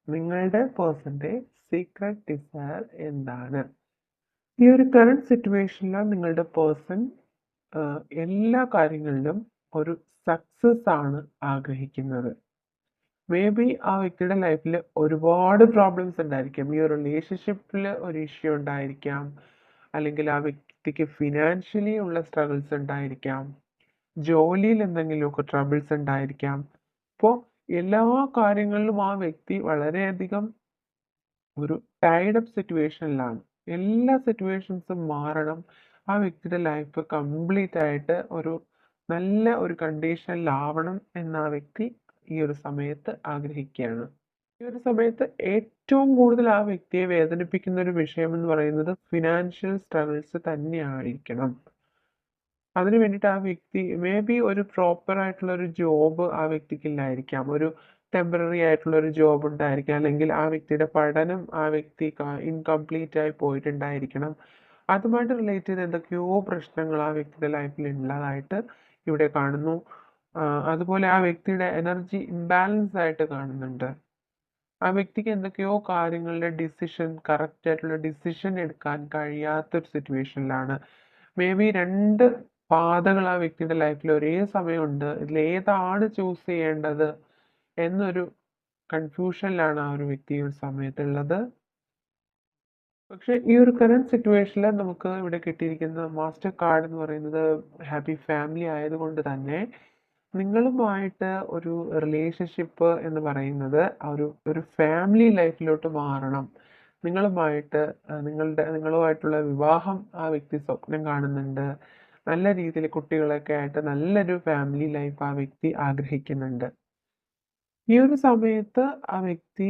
നിങ്ങളുടെ പേഴ്സന്റെ secret desire എന്താണ്? ഈ ഒരു കറണ്ട് സിറ്റുവേഷനിൽ നിങ്ങളുടെ പേഴ്സൺ എല്ലാ കാര്യങ്ങളിലും ഒരു സക്സസ് ആണ് ആഗ്രഹിക്കുന്നത്. മേ ബി ആ വ്യക്തിയുടെ ലൈഫിൽ ഒരുപാട് പ്രോബ്ലംസ് ഉണ്ടായിരിക്കാം. ഈ ഒരു റിലേഷൻഷിപ്പിൽ ഒരു ഇഷ്യൂ ഉണ്ടായിരിക്കാം, അല്ലെങ്കിൽ ആ വ്യക്തിക്ക് ഫിനാൻഷ്യലി ഉള്ള സ്ട്രഗിൾസ് ഉണ്ടായിരിക്കാം, ജോലിയിൽ എന്തെങ്കിലുമൊക്കെ ട്രബിൾസ് ഉണ്ടായിരിക്കാം. അപ്പോൾ എല്ലാ കാര്യങ്ങളിലും ആ വ്യക്തി വളരെയധികം ഒരു ടൈഡ് അപ്പ് സിറ്റുവേഷനിലാണ്. എല്ലാ സിറ്റുവേഷൻസും മാറണം. ആ വ്യക്തിയുടെ ലൈഫ് കംപ്ലീറ്റ് ആയിട്ട് ഒരു നല്ല ഒരു കണ്ടീഷനിലാവണം എന്ന് ആ വ്യക്തി ഈ ഒരു സമയത്ത് ആഗ്രഹിക്കുകയാണ്. ഈ ഒരു സമയത്ത് ഏറ്റവും കൂടുതൽ ആ വ്യക്തിയെ വേദനിപ്പിക്കുന്ന ഒരു വിഷയം എന്ന് പറയുന്നത് ഫിനാൻഷ്യൽ സ്ട്രഗിൾസ് തന്നെയായിരിക്കണം. അതിന് വേണ്ടിയിട്ട് ആ വ്യക്തി മേ ബി ഒരു പ്രോപ്പർ ആയിട്ടുള്ള ഒരു ജോബ് ആ വ്യക്തിക്കില്ലായിരിക്കാം. ഒരു ടെമ്പററി ആയിട്ടുള്ള ഒരു ജോബ് ഉണ്ടായിരിക്കാം, അല്ലെങ്കിൽ ആ വ്യക്തിയുടെ പഠനം ആ വ്യക്തി ഇൻകംപ്ലീറ്റ് ആയി പോയിട്ടുണ്ടായിരിക്കണം. അതുമായിട്ട് റിലേറ്റ് ചെയ്ത് എന്തൊക്കെയോ പ്രശ്നങ്ങൾ ആ വ്യക്തിയുടെ ലൈഫിൽ ഉള്ളതായിട്ട് ഇവിടെ കാണുന്നു. അതുപോലെ ആ വ്യക്തിയുടെ എനർജി ഇംബാലൻസ് ആയിട്ട് കാണുന്നുണ്ട്. ആ വ്യക്തിക്ക് എന്തൊക്കെയോ കാര്യങ്ങളുടെ കറക്റ്റ് ആയിട്ടുള്ള ഡിസിഷൻ എടുക്കാൻ കഴിയാത്തൊരു സിറ്റുവേഷനിലാണ്. മേ ബി രണ്ട് പാതകൾ ആ വ്യക്തിയുടെ ലൈഫിൽ ഒരേ സമയമുണ്ട്. ഇതിൽ ഏതാണ് ചൂസ് ചെയ്യേണ്ടത് എന്നൊരു കൺഫ്യൂഷനിലാണ് ആ ഒരു വ്യക്തി ഈ ഒരു സമയത്തുള്ളത്. പക്ഷെ ഈ ഒരു കറന്റ് സിറ്റുവേഷനിൽ നമുക്ക് ഇവിടെ കിട്ടിയിരിക്കുന്ന മാസ്റ്റർ കാർഡ് എന്ന് പറയുന്നത് ഹാപ്പി ഫാമിലി ആയതുകൊണ്ട് തന്നെ നിങ്ങളുമായിട്ട് ഒരു റിലേഷൻഷിപ്പ് എന്ന് പറയുന്നത് ഒരു ഫാമിലി ലൈഫിലോട്ട് മാറണം. നിങ്ങളുമായിട്ടുള്ള വിവാഹം ആ വ്യക്തി സ്വപ്നം കാണുന്നുണ്ട്. നല്ല രീതിയിൽ കുട്ടികളൊക്കെ ആയിട്ട് നല്ലൊരു ഫാമിലി ലൈഫ് ആ വ്യക്തി ആഗ്രഹിക്കുന്നുണ്ട്. ഈ ഒരു സമയത്ത് ആ വ്യക്തി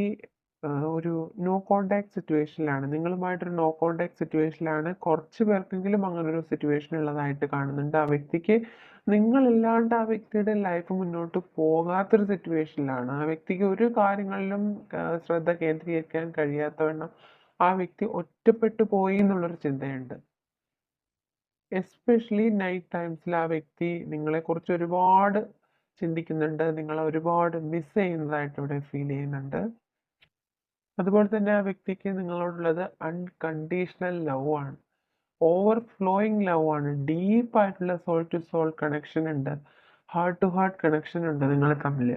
ഒരു നോ കോണ്ടാക്ട് സിറ്റുവേഷനിലാണ്. നിങ്ങളുമായിട്ടൊരു നോ കോണ്ടാക്ട് സിറ്റുവേഷനിലാണ്. കുറച്ച് പേർക്കെങ്കിലും അങ്ങനൊരു സിറ്റുവേഷൻ ഉള്ളതായിട്ട് കാണുന്നുണ്ട്. ആ വ്യക്തിക്ക് നിങ്ങളില്ലാണ്ട് ആ വ്യക്തിയുടെ ലൈഫ് മുന്നോട്ട് പോകാത്തൊരു സിറ്റുവേഷനിലാണ്. ആ വ്യക്തിക്ക് ഒരു കാര്യങ്ങളിലും ശ്രദ്ധ കേന്ദ്രീകരിക്കാൻ കഴിയാത്തവണ്ണം ആ വ്യക്തി ഒറ്റപ്പെട്ടു പോയി എന്നുള്ളൊരു ചിന്തയുണ്ട്. എസ്പെഷ്യലി നൈറ്റ് ടൈംസിൽ ആ വ്യക്തി നിങ്ങളെക്കുറിച്ച് ഒരുപാട് ചിന്തിക്കുന്നുണ്ട്. നിങ്ങളെ ഒരുപാട് മിസ് ചെയ്യുന്നതായിട്ട് ഇവിടെ ഫീൽ ചെയ്യുന്നുണ്ട്. അതുപോലെ തന്നെ ആ വ്യക്തിക്ക് നിങ്ങളോടുള്ളത് അൺകണ്ടീഷണൽ ലവ് ആണ്. ഓവർഫ്ലോയിങ് ലവ് ആണ്. ഡീപ്പായിട്ടുള്ള സോൾ ടു സോൾ കണക്ഷൻ ഉണ്ട്. ഹാർട്ട് ടു ഹാർട്ട് കണക്ഷൻ ഉണ്ട് നിങ്ങൾ തമ്മിൽ.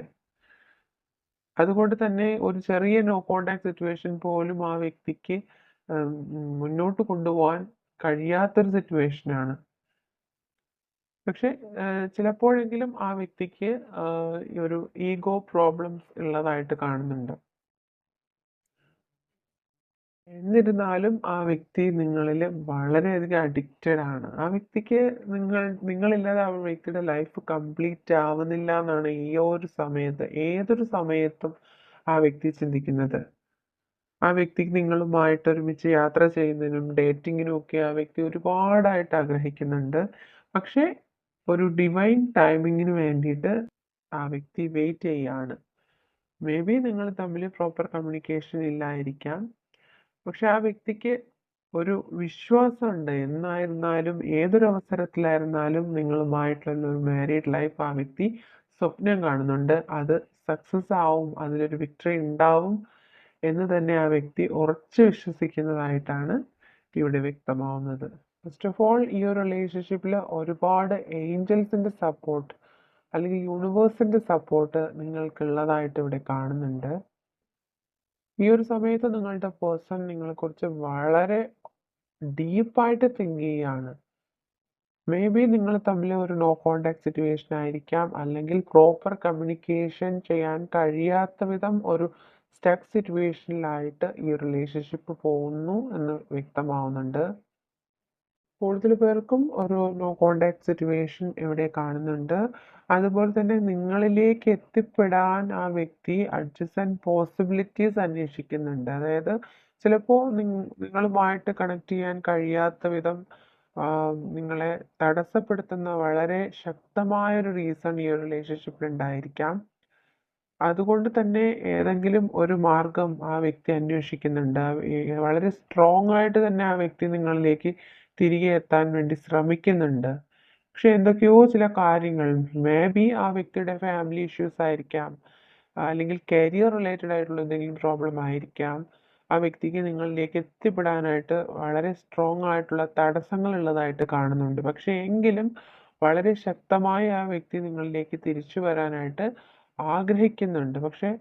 അതുകൊണ്ട് തന്നെ ഒരു ചെറിയ നോ കോണ്ടാക്ട് സിറ്റുവേഷൻ പോലും ആ വ്യക്തിക്ക് മുന്നോട്ട് കൊണ്ടുപോകാൻ കഴിയാത്തൊരു സിറ്റുവേഷനാണ്. പക്ഷെ ചിലപ്പോഴെങ്കിലും ആ വ്യക്തിക്ക് ഈ ഒരു ഈഗോ പ്രോബ്ലംസ് ഉള്ളതായിട്ട് കാണുന്നുണ്ട്. എന്നിരുന്നാലും ആ വ്യക്തി നിങ്ങളിൽ വളരെയധികം അഡിക്റ്റഡ് ആണ്. ആ വ്യക്തിക്ക് നിങ്ങളില്ലാതെ ആ വ്യക്തിയുടെ ലൈഫ് കംപ്ലീറ്റ് ആവുന്നില്ല എന്നാണ് ഈ ഒരു സമയത്ത് ഏതൊരു സമയത്തും ആ വ്യക്തി ചിന്തിക്കുന്നത്. ആ വ്യക്തിക്ക് നിങ്ങളുമായിട്ട് ഒരുമിച്ച് യാത്ര ചെയ്യുന്നതിനും ഡേറ്റിങ്ങിനും ഒക്കെ ആ വ്യക്തി ഒരുപാടായിട്ട് ആഗ്രഹിക്കുന്നുണ്ട്. പക്ഷേ ഒരു ഡിവൈൻ ടൈമിങ്ങിന് വേണ്ടിയിട്ട് ആ വ്യക്തി വെയിറ്റ് ചെയ്യാണ്. മേ ബി നിങ്ങൾ തമ്മിൽ പ്രോപ്പർ കമ്മ്യൂണിക്കേഷൻ ഇല്ലായിരിക്കാം. പക്ഷെ ആ വ്യക്തിക്ക് ഒരു വിശ്വാസമുണ്ട്. എന്നായിരുന്നാലും ഏതൊരു അവസരത്തിലായിരുന്നാലും നിങ്ങളുമായിട്ടുള്ള ഒരു മാരീഡ് ലൈഫ് ആ വ്യക്തി സ്വപ്നം കാണുന്നുണ്ട്. അത് സക്സസ് ആവും, അതിലൊരു വിക്ടറി ഉണ്ടാവും എന്ന് തന്നെ ആ വ്യക്തി ഉറച്ചു വിശ്വസിക്കുന്നതായിട്ടാണ് ഇവിടെ വ്യക്തമാവുന്നത്. ഫസ്റ്റ് ഓഫ് ഓൾ ഈ ഒരു റിലേഷൻഷിപ്പിൽ ഒരുപാട് ഏഞ്ചൽസിൻ്റെ സപ്പോർട്ട് അല്ലെങ്കിൽ യൂണിവേഴ്സിൻ്റെ സപ്പോർട്ട് നിങ്ങൾക്കുള്ളതായിട്ട് ഇവിടെ കാണുന്നുണ്ട്. ഈ ഒരു സമയത്ത് നിങ്ങളുടെ പേഴ്സൺ നിങ്ങളെക്കുറിച്ച് വളരെ ഡീപ്പായിട്ട് തിങ്ക് ചെയ്യുകയാണ്. മേ ബി നിങ്ങൾ തമ്മിൽ ഒരു നോ കോണ്ടാക്ട് സിറ്റുവേഷൻ ആയിരിക്കാം, അല്ലെങ്കിൽ പ്രോപ്പർ കമ്മ്യൂണിക്കേഷൻ ചെയ്യാൻ കഴിയാത്ത വിധം ഒരു സ്റ്റക്ക് സിറ്റുവേഷനിലായിട്ട് ഈ റിലേഷൻഷിപ്പ് പോകുന്നു എന്ന് വ്യക്തമാവുന്നുണ്ട്. കൂടുതൽ പേർക്കും ഒരു നോ കോണ്ടാക്ട് സിറ്റുവേഷൻ ഇവിടെ കാണുന്നുണ്ട്. അതുപോലെ തന്നെ നിങ്ങളിലേക്ക് എത്തിപ്പെടാൻ ആ വ്യക്തി അഡ്ജസൻറ്റ് പോസിബിലിറ്റീസ് അന്വേഷിക്കുന്നുണ്ട്. അതായത് ചിലപ്പോൾ നിങ്ങളുമായിട്ട് കണക്ട് ചെയ്യാൻ കഴിയാത്ത വിധം നിങ്ങളെ തടസ്സപ്പെടുത്തുന്ന വളരെ ശക്തമായൊരു റീസൺ ഈ ഒരു റിലേഷൻഷിപ്പിൽ ഉണ്ടായിരിക്കാം. അതുകൊണ്ട് തന്നെ ഏതെങ്കിലും ഒരു മാർഗം ആ വ്യക്തി അന്വേഷിക്കുന്നുണ്ട്. വളരെ സ്ട്രോങ് ആയിട്ട് തന്നെ ആ വ്യക്തി നിങ്ങളിലേക്ക് തിരികെ എത്താൻ വേണ്ടി ശ്രമിക്കുന്നുണ്ട്. പക്ഷെ എന്തൊക്കെയോ ചില കാര്യങ്ങൾ മേ ബി ആ വ്യക്തിയുടെ ഫാമിലി ഇഷ്യൂസ് ആയിരിക്കാം, അല്ലെങ്കിൽ കരിയർ റിലേറ്റഡ് ആയിട്ടുള്ള എന്തെങ്കിലും പ്രോബ്ലം ആയിരിക്കാം ആ വ്യക്തിക്ക് നിങ്ങളിലേക്ക് എത്തിപ്പെടാനായിട്ട് വളരെ സ്ട്രോങ് ആയിട്ടുള്ള തടസ്സങ്ങൾ ഉള്ളതായിട്ട് കാണുന്നുണ്ട്. പക്ഷേ എങ്കിലും വളരെ ശക്തമായി ആ വ്യക്തി നിങ്ങളിലേക്ക് തിരിച്ചു വരാനായിട്ട് ആഗ്രഹിക്കുന്നുണ്ട്. പക്ഷേ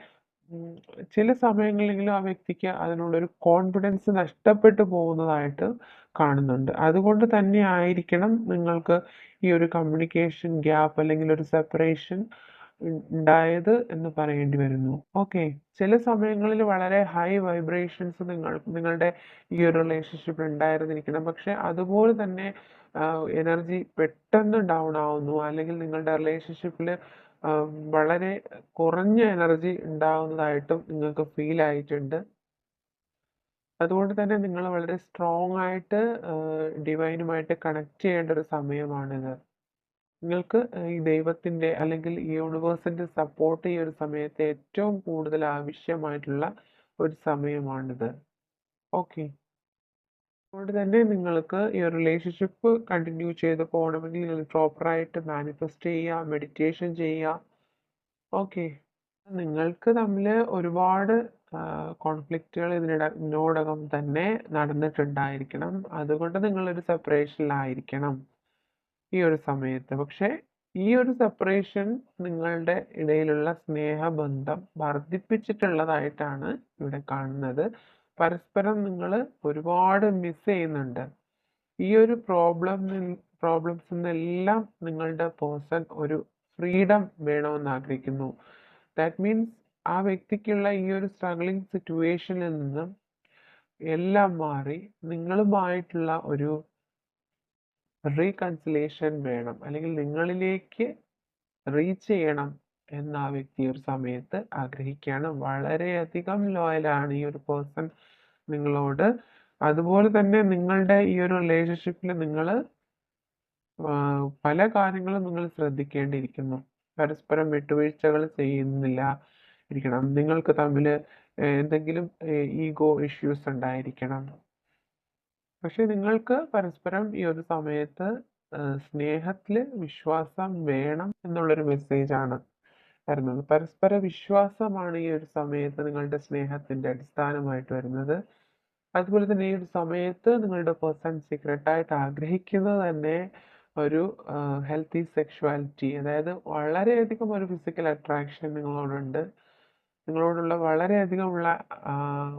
ഉം, ചില സമയങ്ങളിലെങ്കിലും ആ വ്യക്തിക്ക് അതിനുള്ളൊരു കോൺഫിഡൻസ് നഷ്ടപ്പെട്ടു പോകുന്നതായിട്ട് കാണുന്നുണ്ട്. അതുകൊണ്ട് തന്നെ ആയിരിക്കണം നിങ്ങൾക്ക് ഈ ഒരു കമ്മ്യൂണിക്കേഷൻ ഗ്യാപ്പ് അല്ലെങ്കിൽ ഒരു സെപ്പറേഷൻ ഉണ്ടായത് എന്ന് പറയേണ്ടി വരുന്നു. ഓക്കെ. ചില സമയങ്ങളിൽ വളരെ ഹൈ വൈബ്രേഷൻസ് നിങ്ങളുടെ ഈ ഒരു റിലേഷൻഷിപ്പിൽ ഉണ്ടായിരുന്നിരിക്കണം. പക്ഷേ അതുപോലെ തന്നെ എനർജി പെട്ടെന്ന് ഡൗൺ ആവുന്നു. അല്ലെങ്കിൽ നിങ്ങളുടെ റിലേഷൻഷിപ്പിൽ വളരെ കുറഞ്ഞ എനർജി ഉണ്ടാവുന്നതായിട്ടും നിങ്ങൾക്ക് ഫീൽ ആയിട്ടുണ്ട്. അതുകൊണ്ട് തന്നെ നിങ്ങൾ വളരെ സ്ട്രോങ് ആയിട്ട് ഡിവൈനുമായിട്ട് കണക്ട് ചെയ്യേണ്ട ഒരു സമയമാണിത്. നിങ്ങൾക്ക് ഈ ദൈവത്തിൻ്റെ അല്ലെങ്കിൽ ഈ യൂണിവേഴ്സിൻ്റെ സപ്പോർട്ട് ഈ ഒരു സമയത്ത് ഏറ്റവും കൂടുതൽ ആവശ്യമായിട്ടുള്ള ഒരു സമയമാണിത്. ഓക്കെ. അതുകൊണ്ട് തന്നെ നിങ്ങൾക്ക് ഈ റിലേഷൻഷിപ്പ് കണ്ടിന്യൂ ചെയ്ത് പോകണമെങ്കിൽ നിങ്ങൾ പ്രോപ്പറായിട്ട് മാനിഫെസ്റ്റ് ചെയ്യുക, മെഡിറ്റേഷൻ ചെയ്യുക. ഓക്കെ. നിങ്ങൾക്ക് തമ്മിൽ ഒരുപാട് കോൺഫ്ലിക്റ്റുകൾ ഇതിനോടകം തന്നെ നടന്നിട്ടുണ്ടായിരിക്കണം. അതുകൊണ്ട് നിങ്ങളൊരു സെപ്പറേഷനിലായിരിക്കണം ഈ ഒരു സമയത്ത്. പക്ഷേ ഈ ഒരു സെപ്പറേഷൻ നിങ്ങളുടെ ഇടയിലുള്ള സ്നേഹബന്ധം വർദ്ധിപ്പിച്ചിട്ടുള്ളതായിട്ടാണ് ഇവിടെ കാണുന്നത്. പരസ്പരം നിങ്ങൾ ഒരുപാട് മിസ് ചെയ്യുന്നുണ്ട്. ഈ ഒരു പ്രോബ്ലംസിൽ നിന്നെല്ലാം നിങ്ങളുടെ പേഴ്സൺ ഒരു ഫ്രീഡം വേണമെന്ന് ആഗ്രഹിക്കുന്നു. ദാറ്റ് മീൻസ് ആ വ്യക്തിക്കുള്ള ഈ ഒരു സ്ട്രഗ്ലിംഗ് സിറ്റുവേഷനിൽ നിന്നും എല്ലാം മാറി നിങ്ങളുമായിട്ടുള്ള ഒരു റീകൺസിലേഷൻ വേണം, അല്ലെങ്കിൽ നിങ്ങളിലേക്ക് റീച്ച് ചെയ്യണം എന്ന് ആ വ്യക്തി ഒരു സമയത്ത് ആഗ്രഹിക്കുകയാണ്. വളരെയധികം ലോയലാണ് ഈ ഒരു പേഴ്സൺ നിങ്ങളോട്. അതുപോലെ തന്നെ നിങ്ങളുടെ ഈ ഒരു റിലേഷൻഷിപ്പിൽ നിങ്ങൾ പല കാര്യങ്ങളും നിങ്ങൾ ശ്രദ്ധിക്കേണ്ടിയിരിക്കുന്നു. പരസ്പരം വിട്ടുവീഴ്ചകൾ ചെയ്യുന്നില്ല ഇരിക്കണം. നിങ്ങൾക്ക് തമ്മിൽ എന്തെങ്കിലും ഈഗോ ഇഷ്യൂസ് ഉണ്ടായിരിക്കണം. പക്ഷെ നിങ്ങൾക്ക് പരസ്പരം ഈ ഒരു സമയത്ത് സ്നേഹത്തിൽ വിശ്വാസം വേണം എന്നുള്ളൊരു മെസ്സേജാണ് വരുന്നത്. പരസ്പര വിശ്വാസമാണ് ഈ ഒരു സമയത്ത് നിങ്ങളുടെ സ്നേഹത്തിൻ്റെ അടിസ്ഥാനമായിട്ട് വരുന്നത്. അതുപോലെ തന്നെ ഈ ഒരു സമയത്ത് നിങ്ങളുടെ പേഴ്സൺ സീക്രട്ടായിട്ട് ആഗ്രഹിക്കുന്നത് തന്നെ ഒരു ഹെൽത്തി സെക്ഷുവാലിറ്റി, അതായത് വളരെയധികം ഒരു ഫിസിക്കൽ അട്രാക്ഷൻ നിങ്ങളോടുണ്ട്. നിങ്ങളോടുള്ള വളരെയധികമുള്ള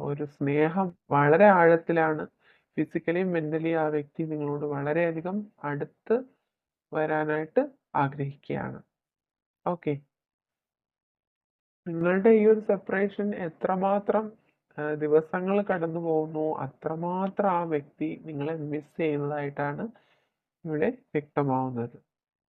ഒരു സ്നേഹം വളരെ ആഴത്തിലാണ്. ഫിസിക്കലിയും മെൻ്റലി ആ വ്യക്തി നിങ്ങളോട് വളരെയധികം അടുത്ത് വരാനായിട്ട് ആഗ്രഹിക്കുകയാണ്. ഓക്കെ. നിങ്ങളുടെ ഈ ഒരു സെപ്പറേഷൻ എത്രമാത്രം ദിവസങ്ങൾ കടന്നു പോകുന്നു അത്രമാത്രം ആ വ്യക്തി നിങ്ങളെ മിസ് ചെയ്യുന്നതായിട്ടാണ് ഇവിടെ വ്യക്തമാവുന്നത്.